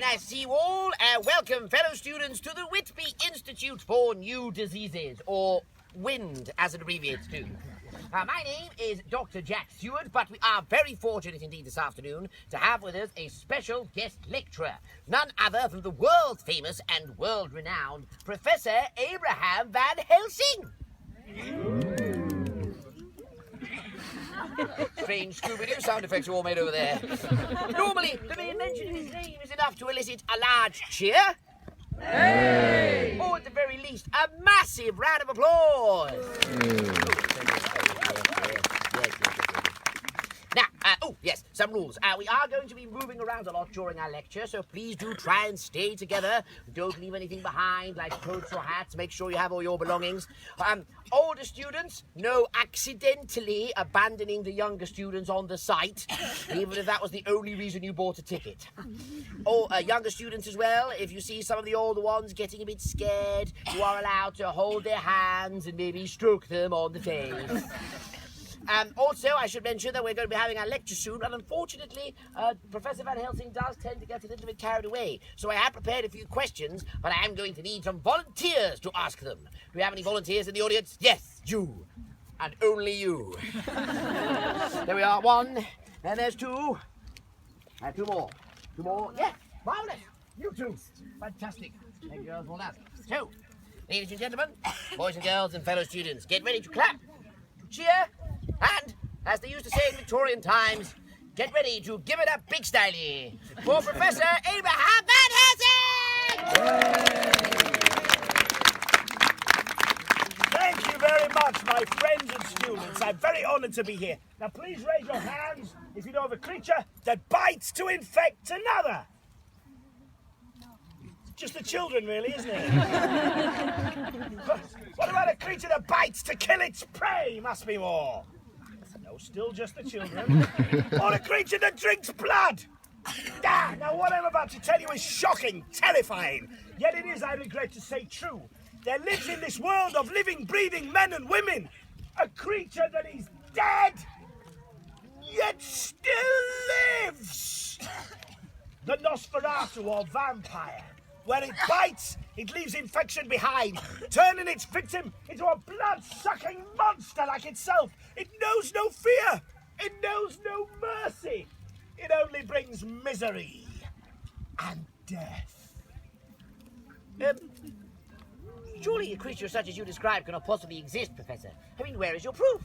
very nice to see you all. Welcome, fellow students, to the Whitby Institute for New Diseases, or WIND, as it abbreviates to. My name is Dr. Jack Stewart, but we are very fortunate indeed this afternoon to have with us a special guest lecturer, none other than the world-famous and world-renowned Professor Abraham Van Helsing. Strange Scooby-Doo sound effects are all made over there. Normally, the mere mention of his name is enough to elicit a large cheer. Hey! Or at the very least, a massive round of applause. Now, yes, some rules. We are going to be moving around a lot during our lecture, so please do try and stay together. Don't leave anything behind, like coats or hats. Make sure you have all your belongings. Older students, no accidentally abandoning the younger students on the site, even if that was the only reason you bought a ticket. Or younger students as well, if you see some of the older ones getting a bit scared, you are allowed to hold their hands and maybe stroke them on the face. Also, I should mention that we're going to be having our lecture soon, and unfortunately, Professor Van Helsing does tend to get a little bit carried away. So I have prepared a few questions, but I am going to need some volunteers to ask them. Do we have any volunteers in the audience? Yes, you. And only you. There we are, one. And there's two. And two more. Two more. Yes, marvelous. You two. Fantastic. Thank you girls for that. So, ladies and gentlemen, boys and girls and fellow students, get ready to clap, to cheer, and, as they used to say in Victorian times, get ready to give it up big styley for Professor Abraham Van Helsing! Thank you very much, my friends and students. I'm very honoured to be here. Now, please raise your hands if you know of a creature that bites to infect another. Just the children, really, isn't it? What about a creature that bites to kill its prey? Must be more. No, still just the children. Or a creature that drinks blood. Now what I'm about to tell you is shocking, terrifying. Yet it is, I regret to say, true. There lives in this world of living, breathing men and women a creature that is dead, yet still lives. The Nosferatu, or vampire. Where it bites, it leaves infection behind, turning its victim into a blood-sucking monster like itself. It knows no fear. It knows no mercy. It only brings misery and death. Surely a creature such as you describe cannot possibly exist, Professor. I mean, where is your proof?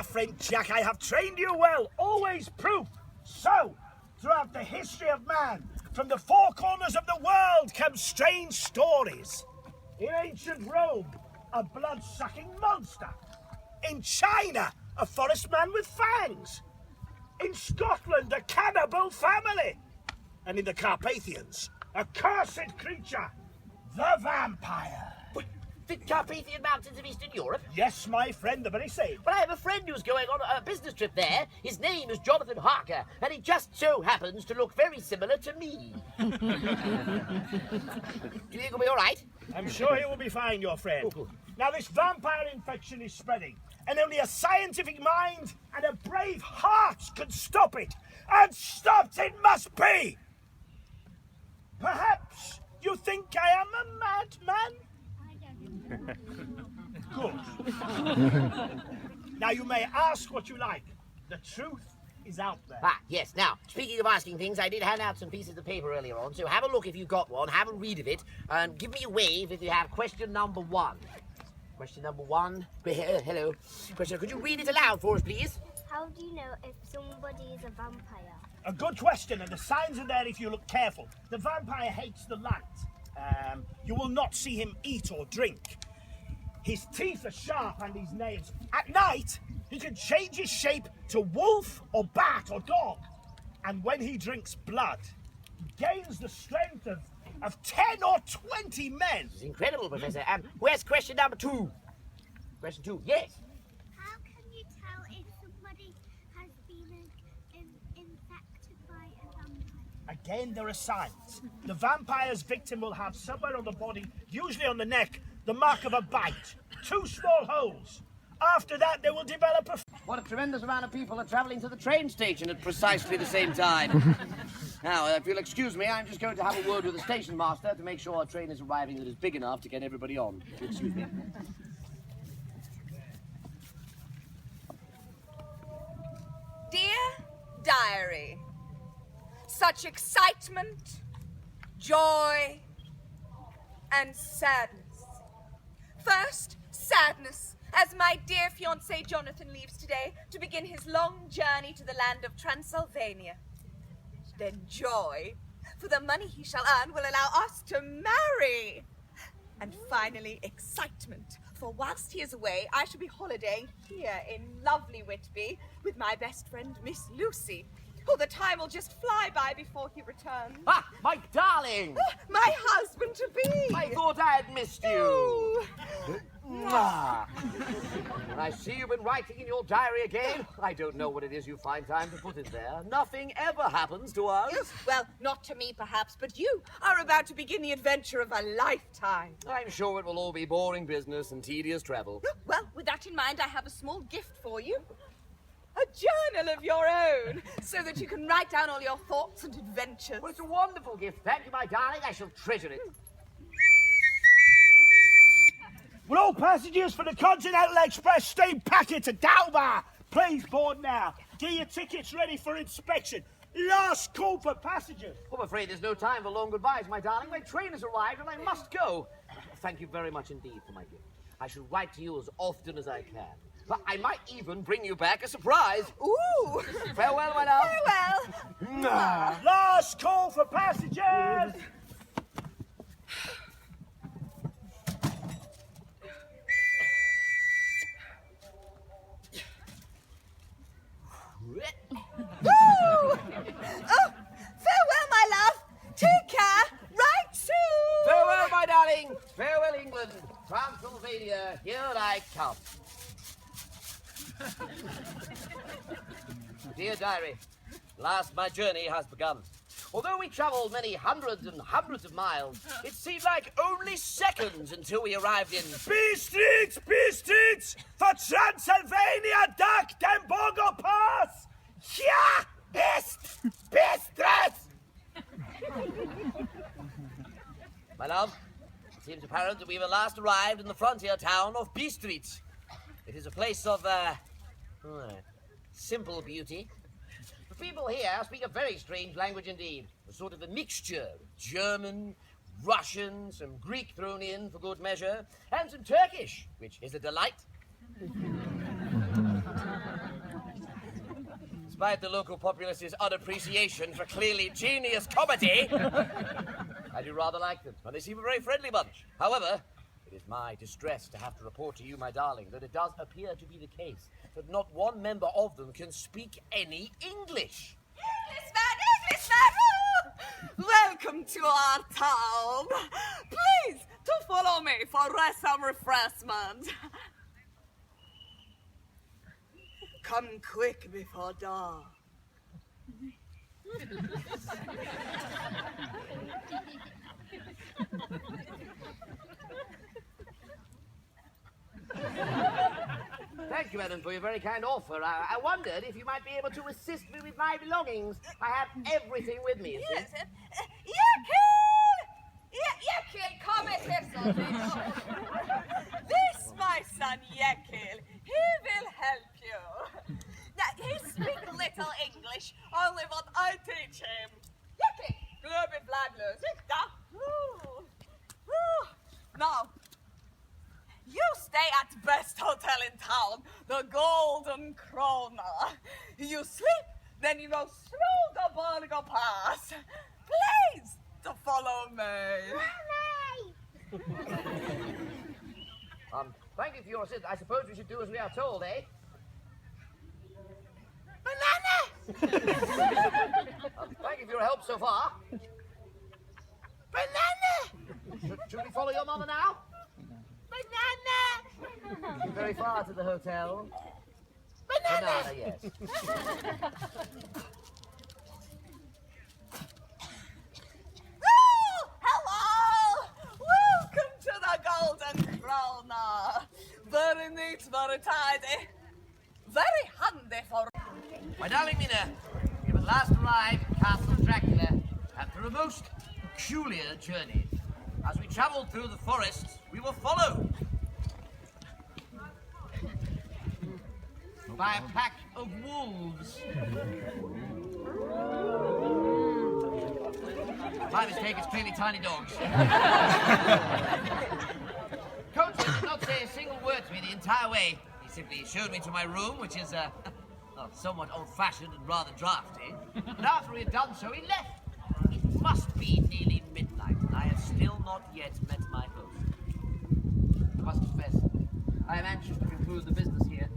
Friend Jack, I have trained you well. Always proof. So, throughout the history of man, from the four corners of the world come strange stories. In ancient Rome, a blood-sucking monster. In China, a forest man with fangs. In Scotland, a cannibal family. And in the Carpathians, a cursed creature, the vampire. The Carpathian Mountains of Eastern Europe? Yes, my friend, the very same. But I have a friend who's going on a business trip there. His name is Jonathan Harker, and he just so happens to look very similar to me. Do you think he'll be all right? I'm sure he will be fine, your friend. Oh, now, this vampire infection is spreading, and only a scientific mind and a brave heart can stop it. And stopped it must be! Perhaps you think I am a madman? Good. Now you may ask what you like. The truth is out there. Yes. Now, speaking of asking things, I did hand out some pieces of paper earlier on, so have a look if you've got one, have a read of it, and give me a wave if you have question number one. Question number one. Hello. Question, could you read it aloud for us, please? How do you know if somebody is a vampire? A good question, and the signs are there if you look careful. The vampire hates the light. You will not see him eat or drink. His teeth are sharp and his nails. At night, he can change his shape to wolf or bat or dog. And when he drinks blood, he gains the strength of 10 or 20 men. It's incredible, Professor. Where's question number two? Question two, yes. How can you tell if somebody has been infected by a vampire? Again, there are signs. The vampire's victim will have somewhere on the body, usually on the neck, the mark of a bite. 2 small holes. After that, they will develop a... What a tremendous amount of people are travelling to the train station at precisely the same time. Now, if you'll excuse me, I'm just going to have a word with the station master to make sure our train is arriving that is big enough to get everybody on. If you'll excuse me. Dear Diary, such excitement, joy, and sadness. First, sadness, as my dear fiancé Jonathan leaves today to begin his long journey to the land of Transylvania. Then joy, for the money he shall earn will allow us to marry. And finally, excitement, for whilst he is away, I shall be holidaying here in lovely Whitby with my best friend, Miss Lucy. Oh, the time will just fly by before he returns. Ah, my darling! My husband-to-be! I thought I had missed you. Oh. Mwah. And I see you've been writing in your diary again. I don't know what it is you find time to put in there. Nothing ever happens to us. Well, not to me, perhaps, but you are about to begin the adventure of a lifetime. I'm sure it will all be boring business and tedious travel. Well, with that in mind, I have a small gift for you. A journal of your own, so that you can write down all your thoughts and adventures. Well, it's a wonderful gift. Thank you, my darling. I shall treasure it. Will all passengers for the Continental Express steam packet to Dover please board now? Get your tickets ready for inspection. Last call for passengers. I'm afraid there's no time for long goodbyes, my darling. My train has arrived and I must go. Thank you very much indeed for my gift. I shall write to you as often as I can. But I might even bring you back a surprise. Ooh! Farewell, my love. Farewell. Last call for passengers. Woo! Oh, farewell, my love. Take care. Right soon. Farewell, my darling. Farewell, England. Transylvania, here I come. Dear diary, last my journey has begun. Although we travelled many hundreds and hundreds of miles, it seemed like only seconds until we arrived in... B Street, for Transylvania, Dark Dembogo Pass. Here is B Street. My love, it seems apparent that we have at last arrived in the frontier town of B Street. It is a place of, simple beauty. The people here speak a very strange language indeed. A sort of a mixture of German, Russian, some Greek thrown in for good measure, and some Turkish, which is a delight. Despite the local populace's unappreciation for clearly genius comedy, I do rather like them, and they seem a very friendly bunch. However, it is my distress to have to report to you, my darling, that it does appear to be the case that not one member of them can speak any English. Englishman! Welcome to our town. Please, to follow me for some refreshment. Come quick before dark. Thank you, madam, for your very kind offer. I wondered if you might be able to assist me with my belongings. I have everything with me, you see. Yes, Yekil, come here, son. This, my son Yekil, he will help you. Now, he speaks little English, only what I teach him. Yekil, glöbe bladlös, Now, you stay at best hotel in town, the Golden Krona. You sleep, then you go through the Burger Pass. Please, to follow me. Thank you for your assistance. I suppose we should do as we are told, eh? Banana! Thank you for your help so far. Banana! Should we follow your mother now? Banana! Very far to the hotel. Banana! Yes. Oh, hello! Welcome to the Golden Krona. Very neat, very tidy. Very handy for... My darling Mina, we have at last arrived at Castle Dracula. After a most peculiar journey, as we travelled through the forests, we were followed by a pack of wolves. My mistake, it's clearly tiny dogs. Coach did not say a single word to me the entire way. He simply showed me to my room, which is somewhat old-fashioned and rather drafty. And after he had done so, he left. It must be nearly midnight, and I have still not yet met my host. I must confess, I am anxious to conclude the business here.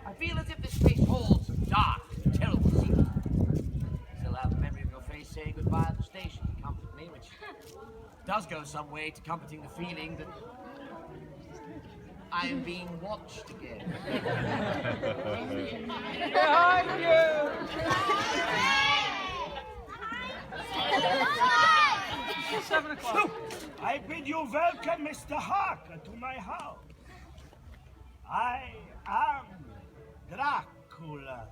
I feel as if this place holds some dark, terrible secret. I still have the memory of your face saying goodbye at the station to comfort me, which does go some way to comforting the feeling that I am being watched again. Behind you! It's 7 o'clock. So, I bid you welcome, Mr. Harker, to my house. I am Dracula.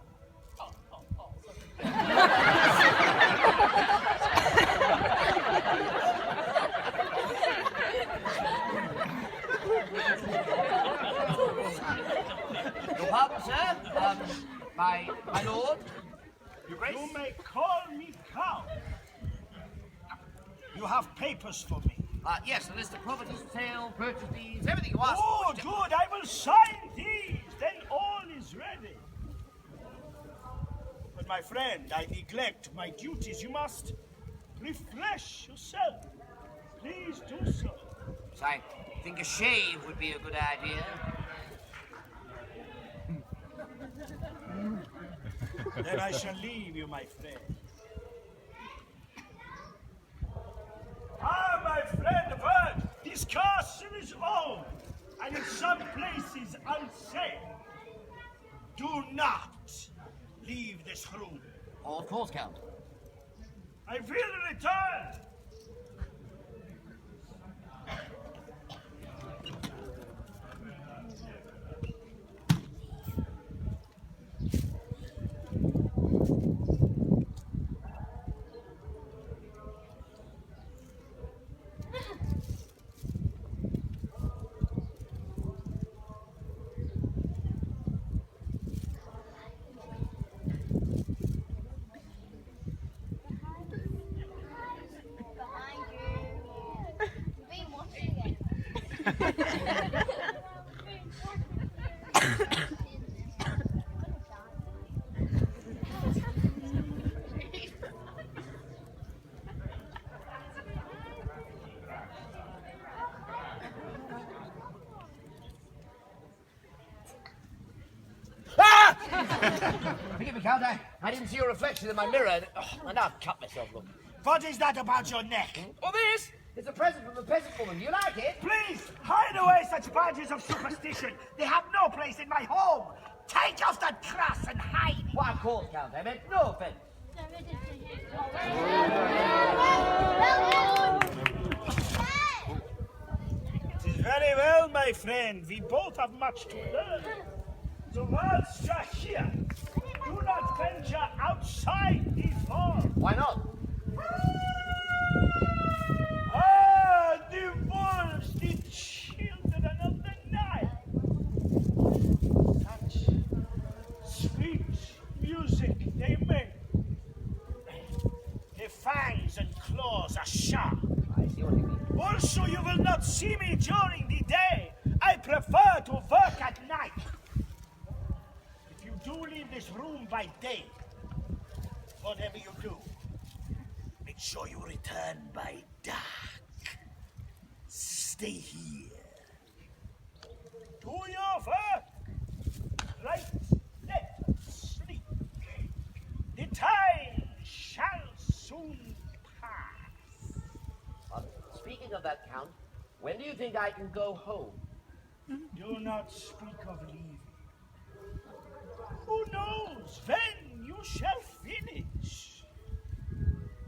Your pardon, sir? My lord? You may call me Count. You have papers for me. Yes, a list of properties for sale, purchase deeds, everything you ask Oh, for. good. I will sign these. Then all is ready. But my friend, I neglect my duties. You must refresh yourself. Please do so. I think a shave would be a good idea. Then I shall leave you, my friend. My friend Bird, this castle is old, and in some places unsafe. Do not leave this room. Oh, of course, Count. I will return. Behind you. You've been watching it. Forgive me, Count, I didn't see your reflection in my mirror. And now I've cut myself, look. What is that about your neck? Oh, this? It's a present from the peasant woman. Do you like it? Please, hide away such badges of superstition. They have no place in my home. Take off that cross and hide it. Why, of course, Count. I meant no offense. It is very well, my friend. We both have much to learn. So whilst you're here, do not venture outside these walls. Why not? The wolves, the children of the night. Such sweet music they make. Their fangs and claws are sharp. I see what you mean. Also, you will not see me during the day. I prefer to work at night. If you do leave this room by day, whatever you do, make sure you return by dark. Stay here. Do your work. Right, left, sleep. The time shall soon pass. Speaking of that, Count, when do you think I can go home? Do not speak of leaving. Who knows when you shall finish?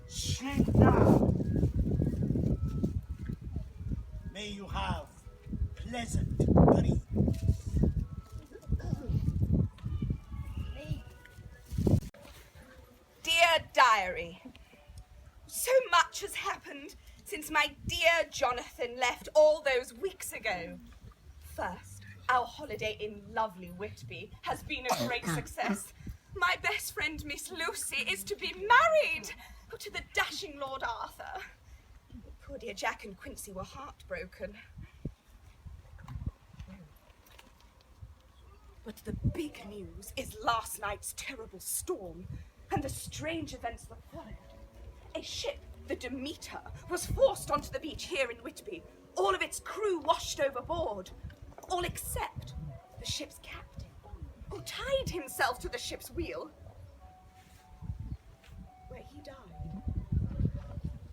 Sleep now. May you have pleasant dreams. Dear diary, So much has happened since my dear Jonathan left all those weeks ago. First, our holiday in lovely Whitby has been a great success. My best friend, Miss Lucy, is to be married to the dashing Lord Arthur. Poor dear Jack and Quincy were heartbroken. But the big news is last night's terrible storm and the strange events that followed. A ship, the Demeter, was forced onto the beach here in Whitby. All of its crew washed overboard. All except the ship's captain, who tied himself to the ship's wheel, where he died.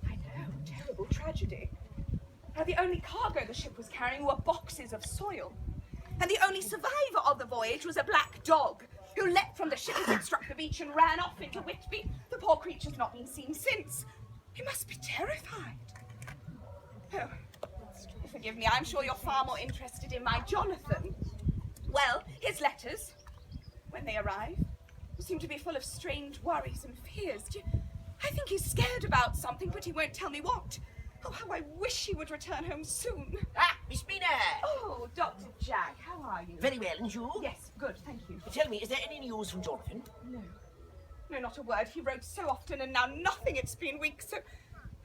I know, terrible tragedy. Now, the only cargo the ship was carrying were boxes of soil. And the only survivor of the voyage was a black dog, who leapt from the ship as it struck the beach and ran off into Whitby. The poor creature's not been seen since. He must be terrified. Oh, forgive me, I'm sure you're far more interested in my Jonathan. Well, his letters, when they arrive, seem to be full of strange worries and fears. I think he's scared about something, but he won't tell me what. Oh, how I wish he would return home soon. Ah, Miss Mina! Oh, Dr. Jack, how are you? Very well, and you? Yes, good, thank you. Tell me, is there any news from Jonathan? No. No, not a word. He wrote so often, and now nothing. It's been weeks, so...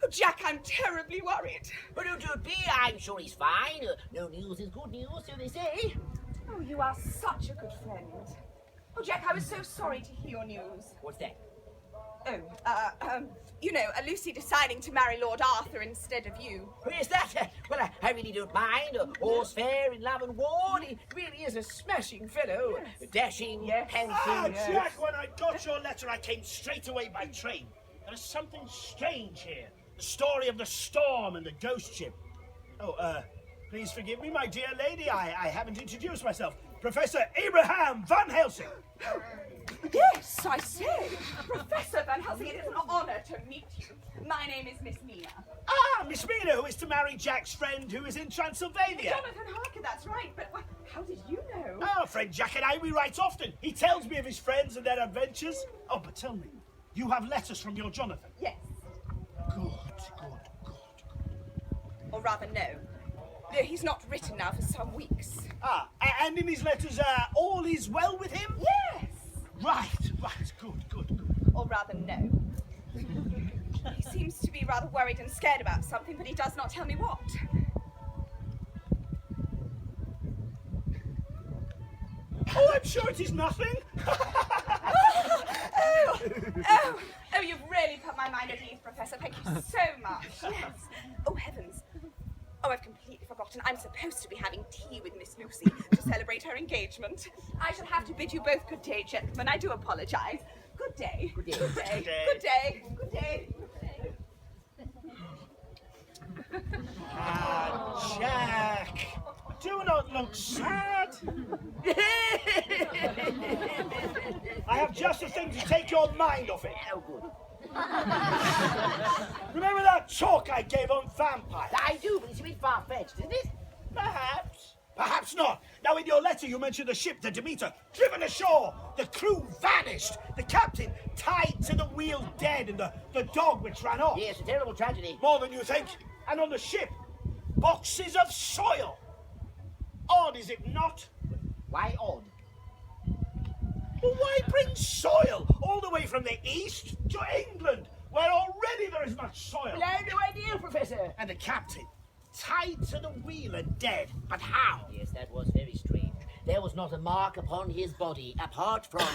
Oh, Jack, I'm terribly worried. Oh, no, don't be. I'm sure he's fine. No news is good news, so they say. Oh, you are such a good friend. Oh, Jack, I was so sorry to hear your news. What's that? Oh, you know, Lucy deciding to marry Lord Arthur instead of you. Oh, is that? Well, I really don't mind. All's fair in love and war. He really is a smashing fellow. Yes. Dashing, Yes. handsome. Jack, when I got your letter, I came straight away by train. There is something strange here. The story of the storm and the ghost ship. Oh, please forgive me, my dear lady. I haven't introduced myself. Professor Abraham Van Helsing. Yes, I say. Professor Van Helsing, it is an honor to meet you. My name is Miss Mina. Ah, Miss Mina, who is to marry Jack's friend who is in Transylvania. Jonathan Harker, that's right, but how did you know? Our friend Jack and I, we write often. He tells me of his friends and their adventures. Oh, but tell me, you have letters from your Jonathan? Yes. Good. Or rather, no. No, he's not written now for some weeks. Ah, and in his letters, all is well with him? Yes! Right, good. Or rather, no. He seems to be rather worried and scared about something, but he does not tell me what. Oh, I'm sure it is nothing. Oh, you've really put my mind at ease, Professor. Thank you so much. Yes. Oh, heavens. Oh, I've completely forgotten. I'm supposed to be having tea with Miss Lucy to celebrate her engagement. I shall have to bid you both good day, gentlemen. I do apologize. Good day. Good day. Good day. Good day. Good day. Good day. Ah, Jack, do not look sad. I have just the thing to take your mind off it. Oh, good. Remember that talk I gave on vampires? I do, but it's a bit far-fetched, isn't it? Perhaps. Perhaps not. Now, in your letter, you mentioned the ship, the Demeter, driven ashore. The crew vanished. The captain tied to the wheel dead, and the dog which ran off. Yes, a terrible tragedy. More than you think. And on the ship, boxes of soil. Odd, is it not? Why odd? Well, why bring soil all the way from the east to England, where already there is much soil? Well, I have no idea, Professor. And the captain, tied to the wheel and dead. But how? Yes, that was very strange. There was not a mark upon his body, apart from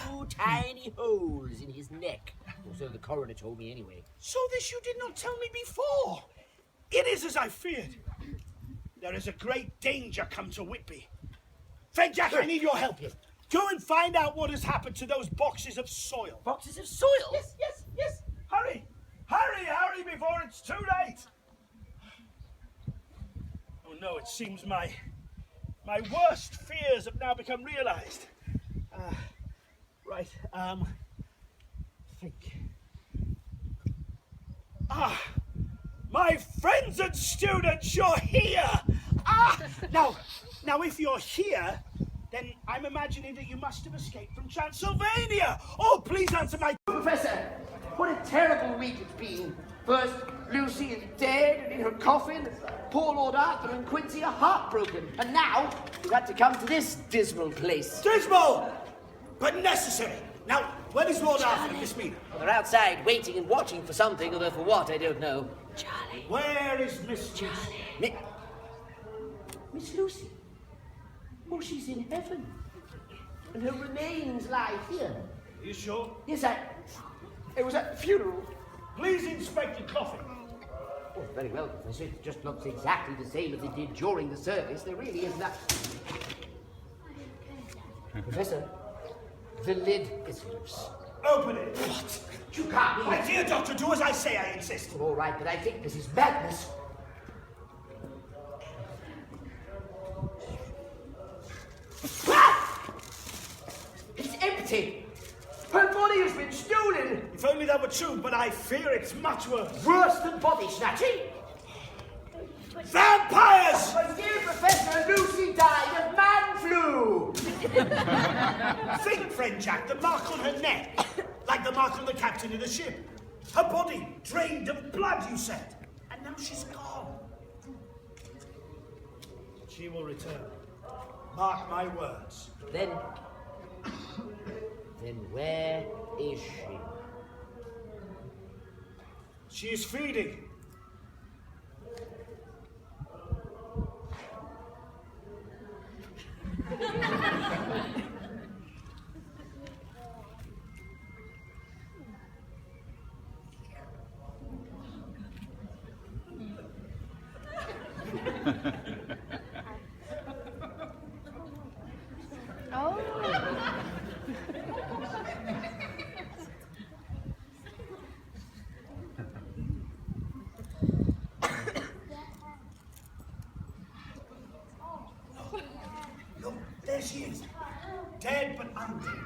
2 tiny holes in his neck. Or so the coroner told me anyway. So this you did not tell me before. It is as I feared. There is a great danger come to Whitby. Friend Jack, I need your help. Go and find out what has happened to those boxes of soil. Boxes of soil? Yes. Hurry, before it's too late. Oh no, it seems my worst fears have now become realized. Think. My friends and students, you're here. Now if you're here, then I'm imagining that you must have escaped from Transylvania. Oh, please answer my... Professor, what a terrible week it's been. First, Lucy is dead and in her coffin. Poor Lord Arthur and Quincy are heartbroken. And now, we've had to come to this dismal place. Dismal, but necessary. Now, where is Lord Arthur and Miss Mina? Well, they're outside waiting and watching for something, although for what, I don't know. Charlie. Where is Miss Lucy? Miss Lucy? Oh, she's in heaven. And her remains lie here. Are you sure? Yes, it was at the funeral. Please inspect the coffin. Oh, very well, Professor. It just looks exactly the same as it did during the service. There really is that. Professor, the lid is loose. Open it. What? You can't. My dear doctor, do as I say, I insist. All right, but I think this is madness. Ah! It's empty. Her body has been stolen. If only that were true, but I fear it's much worse. Worse than body snatching. Vampires! My dear Professor, Lucy died of man flu. Think, friend Jack, the mark on her neck, like the mark on the captain of the ship. Her body drained of blood, you said, and now she's gone. She will return. Mark my words. Then where is she? She is feeding. Look, there she is. Dead but undead.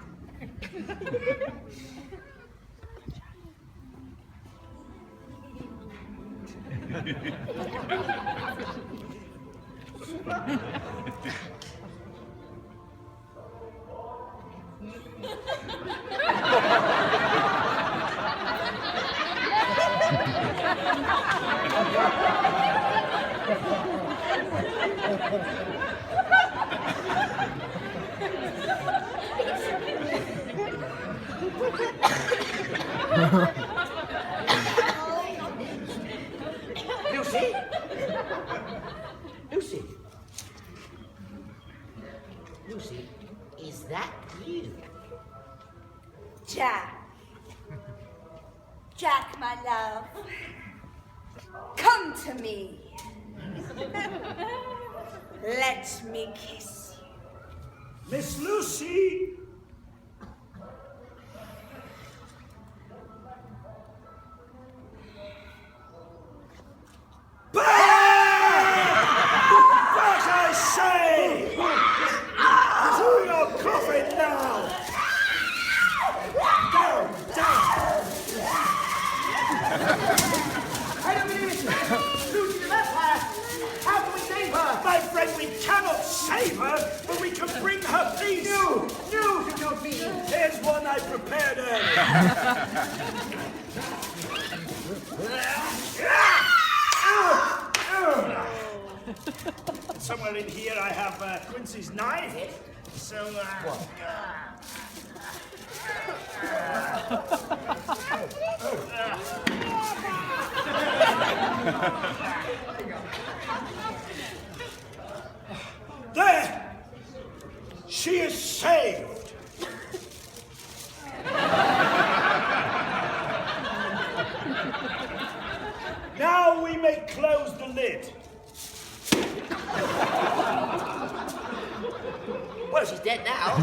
Lucy? Lucy? Lucy, is that you? Jack. Jack, my love. Come to me. Let me kiss you. Miss Lucy! Back, I say! To your coffin now! Down, down! I don't believe it! Lucy the vampire! How can we save her? My friend, we cannot save her, but we can bring her peace! News of your being! Here's one I prepared earlier. Somewhere in here I have Quincy's knife. So, there! She is saved! Now we may close the lid. Well, she's dead now.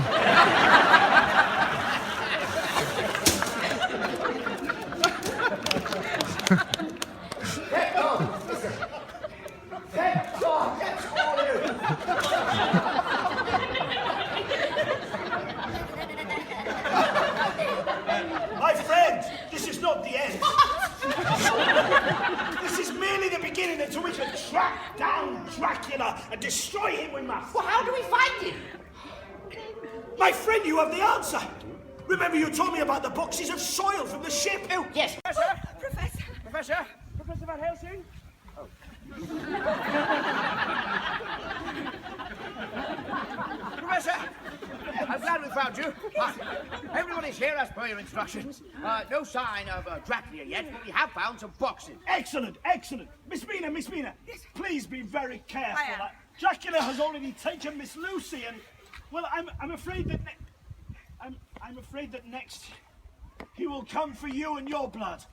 Thank God! Listen. Thank God! That's all you! My friend, this is not the end. This is merely the beginning until we can track down Dracula and destroy him with my... Well, how do we find him? My friend, you have the answer. Remember you told me about the boxes of soil from the ship? Oh, yes. Professor, Professor Van Helsing? Oh. Professor, I'm glad we found you. Everybody's here as per your instructions. No sign of Dracula yet, but we have found some boxes. Excellent, excellent. Miss Mina, please be very careful. I am. Dracula has already taken Miss Lucy, and well, I'm afraid that I'm afraid that next he will come for you and your blood.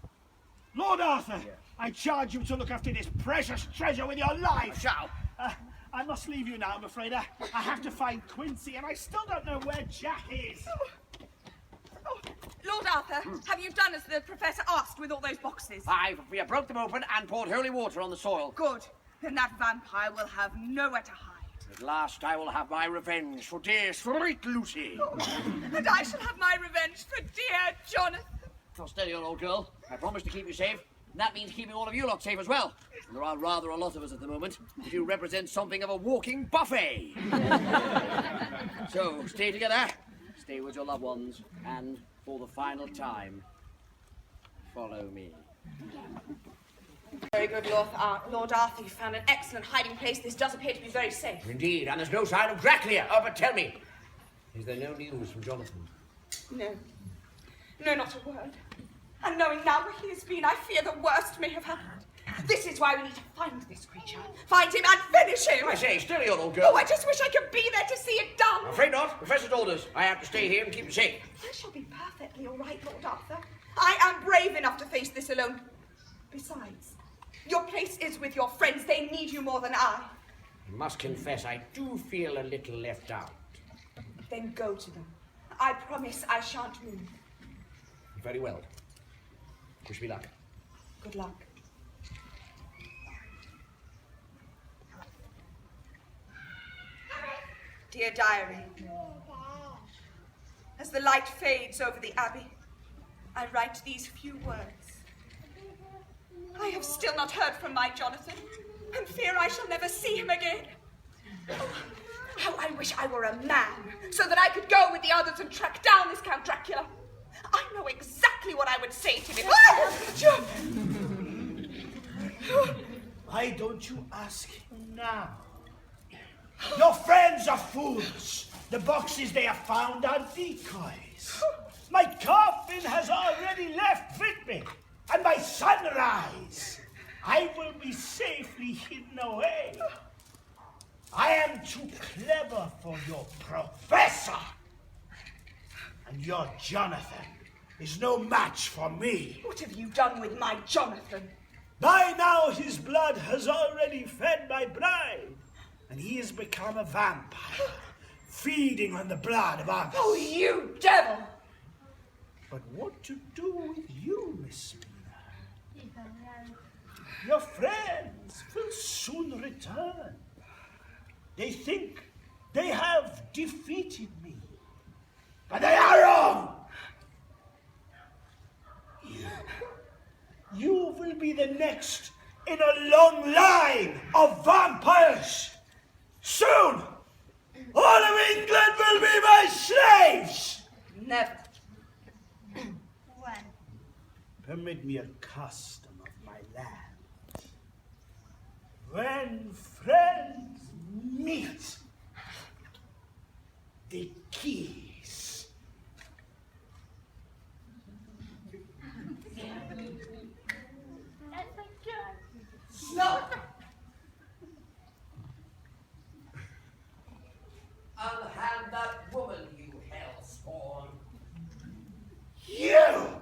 Lord Arthur, I charge you to look after this precious treasure with your life. I shall. I must leave you now, I'm afraid. I have to find Quincy, and I still don't know where Jack is. Oh, Lord Arthur, have you done as the professor asked with all those boxes? We have broke them open and poured holy water on the soil. Good. Then that vampire will have nowhere to hide. At last I will have my revenge for dear sweet Lucy. And I shall have my revenge for dear Jonathan. So steady on, old girl. I promise to keep you safe. And that means keeping all of you lot safe as well. And there are rather a lot of us at the moment. You represent something of a walking buffet. So stay together, stay with your loved ones, and for the final time, follow me. Very good, Lord Arthur. You found an excellent hiding place. This does appear to be very safe. Indeed, and there's no sign of Dracula. Oh, but tell me, is there no news from Jonathan? No. No, not a word. And knowing now where he has been, I fear the worst may have happened. This is why we need to find this creature. Find him and finish him. I say, steady on, old girl. Oh, I just wish I could be there to see it done. I'm afraid not. Professor's orders. I have to stay here and keep you safe. I shall be perfectly all right, Lord Arthur. I am brave enough to face this alone. Besides, your place is with your friends. They need you more than I. I must confess, I do feel a little left out. Then go to them. I promise I shan't move. Very well. Wish me luck. Good luck. Dear Diary, as the light fades over the Abbey, I write these few words. I have still not heard from my Jonathan, and fear I shall never see him again. Oh, how I wish I were a man, so that I could go with the others and track down this Count Dracula. I know exactly what I would say to him. Why don't you ask him now? Your friends are fools. The boxes they have found are decoys. My coffin has already left Whitby, and by sunrise, I will be safely hidden away. I am too clever for your professor, and your Jonathan is no match for me. What have you done with my Jonathan? By now his blood has already fed my bride, and he has become a vampire, feeding on the blood of others. Oh, you devil! But what to do with you, Miss Mina? Your friends will soon return. They think they have defeated me, but they are wrong. You will be the next in a long line of vampires. Soon, all of England will be my slaves. Never. Permit me a custom of my land. When friends meet, the keys. No! Unhand that woman, you hellspawn. You!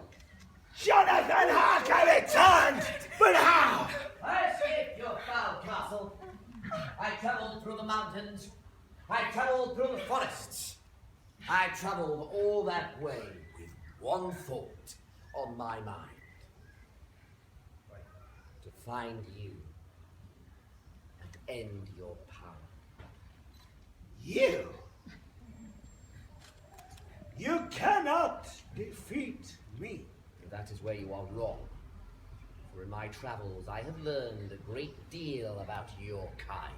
Jonathan Harker returned! But how? I escaped your foul castle. I travelled through the mountains. I travelled through the forests. I travelled all that way with one thought on my mind. To find you and end your power. You? You cannot defeat me. That is where you are wrong. For in my travels, I have learned a great deal about your kind.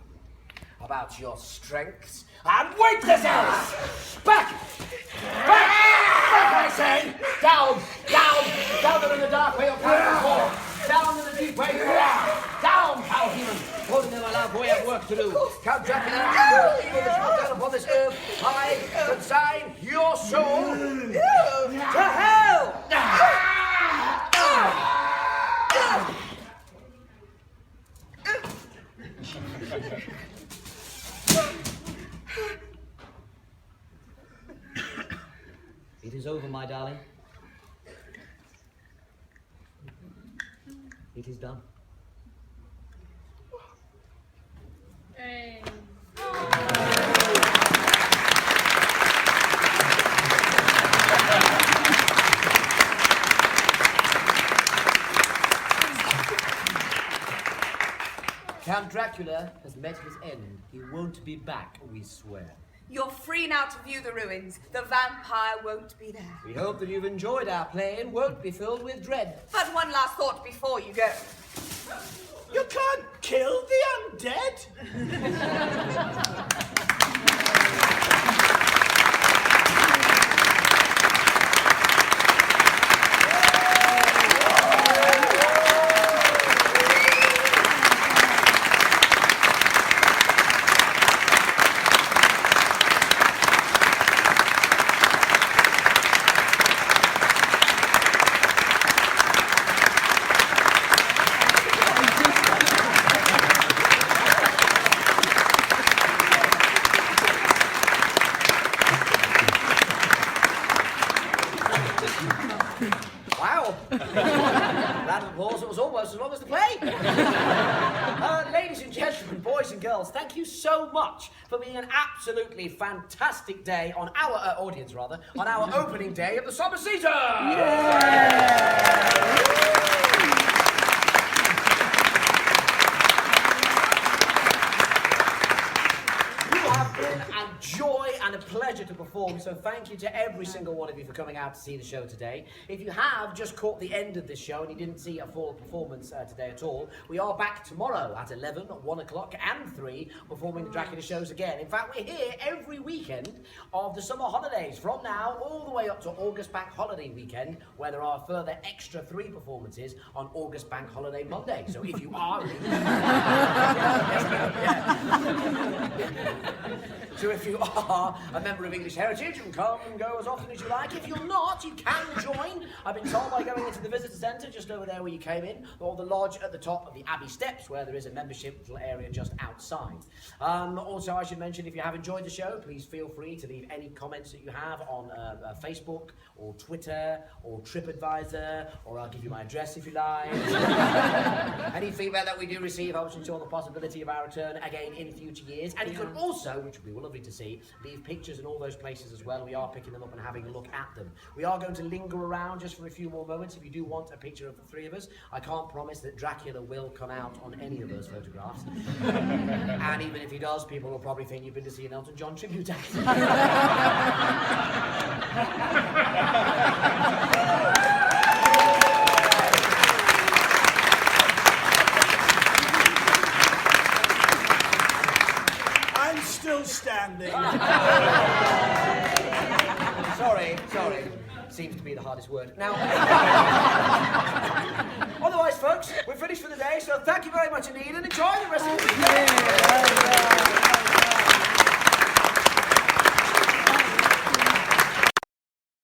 About your strengths and weaknesses! Back! Back! Back, I say! Down! Down! Down there in the dark where your power is born! Down through. Count Dracula, you that you have done upon this earth, I consign your soul to hell! It is over, my darling. It is done. Hey. Count Dracula has met his end. He won't be back, we swear. You're free now to view the ruins. The vampire won't be there. We hope that you've enjoyed our play and won't be filled with dread. But one last thought before you go. You can't kill the undead. Wow! Round of applause that was almost as long as the play. Ladies and gentlemen, boys and girls, thank you so much for being an absolutely fantastic day on our audience, rather, on our opening day of the summer season. You have been a joy and a pleasure to perform, so thank you to every single one of you for coming out to see the show today. If you have just caught the end of this show and you didn't see a full performance today at all, we are back tomorrow at 11, 1 o'clock and 3 performing the Dracula shows again. In fact, we're here every weekend of the summer holidays from now all the way up to August Bank Holiday weekend, where there are a further extra 3 performances on August Bank Holiday Monday. So if you are... So if you are a member of English Heritage, you can come and go as often as you like. If you're not, you can join. I've been told by going into the visitor centre, just over there where you came in, or the lodge at the top of the Abbey steps, where there is a membership little area just outside. Also, I should mention, if you have enjoyed the show, please feel free to leave any comments that you have on Facebook, or Twitter, or TripAdvisor, or I'll give you my address if you like. Any feedback that we do receive helps ensure the possibility of our return again in future years. And you can also, which would be lovely to see, leave pictures in all those places as well. We are picking them up and having a look at them. We are going to linger around just for a few more moments. If you do want a picture of the 3 of us, I can't promise that Dracula will come out on any of those photographs. And even if he does, people will probably think you've been to see an Elton John tribute act. Still standing. Sorry. Seems to be the hardest word. Now, otherwise, folks, we're finished for the day, so thank you very much indeed, and enjoy the rest of the weekend.